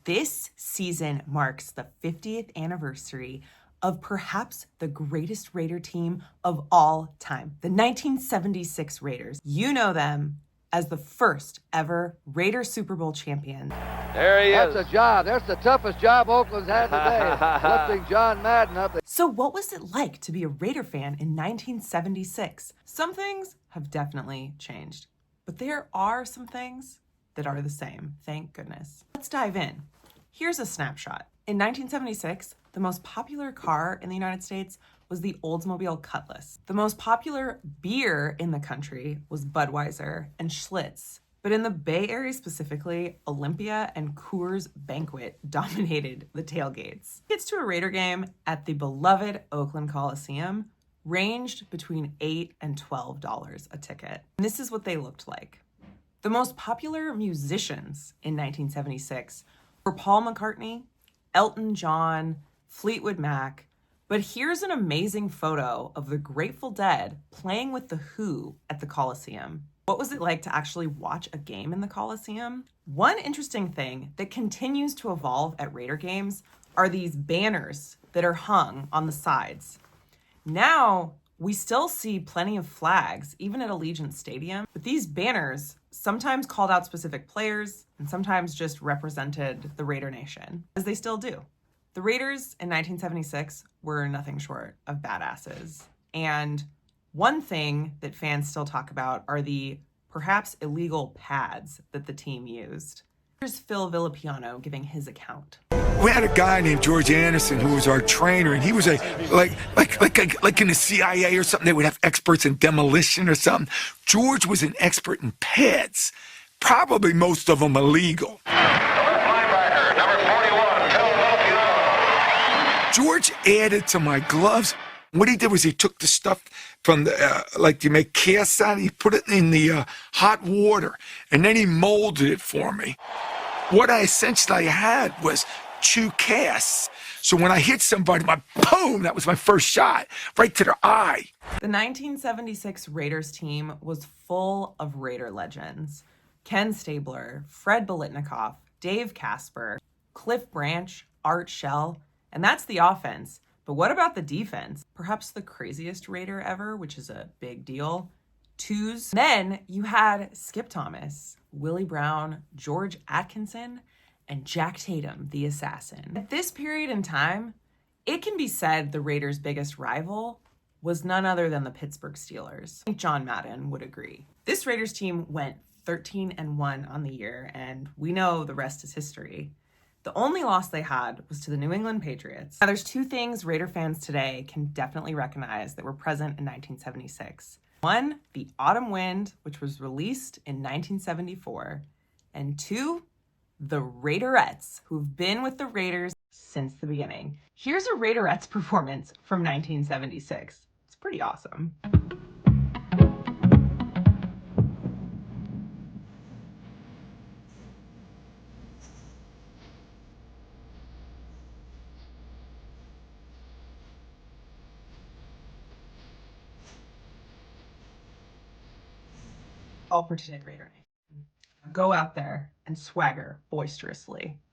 This season marks the 50th anniversary of perhaps the greatest Raider team of all time, the 1976 Raiders. You know them as the first ever Raider Super Bowl champion. There he is. That's a job. That's the toughest job Oakland's had today, lifting John Madden up. So what was it like to be a Raider fan in 1976? Some things have definitely changed, but there are some things that are the same, thank goodness. Let's dive in. Here's a snapshot. In 1976, the most popular car in the United States was the Oldsmobile Cutlass. The most popular beer in the country was Budweiser and Schlitz. But in the Bay Area specifically, Olympia and Coors Banquet dominated the tailgates. Tickets to a Raider game at the beloved Oakland Coliseum ranged between $8 and $12 a ticket. And this is what they looked like. The most popular musicians in 1976 were Paul McCartney, Elton John, Fleetwood Mac, but here's an amazing photo of the Grateful Dead playing with The Who at the Coliseum. What was it like to actually watch a game in the Coliseum? One interesting thing that continues to evolve at Raider games are these banners that are hung on the sides. Now, we still see plenty of flags, even at Allegiant Stadium, but these banners sometimes called out specific players and sometimes just represented the Raider Nation, as they still do. The Raiders in 1976 were nothing short of badasses. And one thing that fans still talk about are the perhaps illegal pads that the team used. Here's Phil Villapiano giving his account. We had a guy named George Anderson who was our trainer, and he was like in the CIA or something. They would have experts in demolition or something. George was an expert in pads, probably most of them illegal. George added to my gloves. What he did was he took the stuff from the, like you make casts out, he put it in the hot water, and then he molded it for me. What I essentially had was 2 casts. So when I hit somebody, boom, that was my first shot, right to their eye. The 1976 Raiders team was full of Raider legends. Ken Stabler, Fred Biletnikoff, Dave Casper, Cliff Branch, Art Shell, and that's the offense. But what about the defense? Perhaps the craziest Raider ever, which is a big deal, Twos. Then you had Skip Thomas, Willie Brown, George Atkinson, and Jack Tatum, the assassin. At this period in time, it can be said the Raiders' biggest rival was none other than the Pittsburgh Steelers. I think John Madden would agree. This Raiders team went 13-1 on the year, and we know the rest is history. The only loss they had was to the New England Patriots. Now, there's 2 things Raider fans today can definitely recognize that were present in 1976. One, the Autumn Wind, which was released in 1974. And 2, the Raiderettes, who've been with the Raiders since the beginning. Here's a Raiderettes performance from 1976. It's pretty awesome. All for today, Raider Nation. Go out there and swagger boisterously.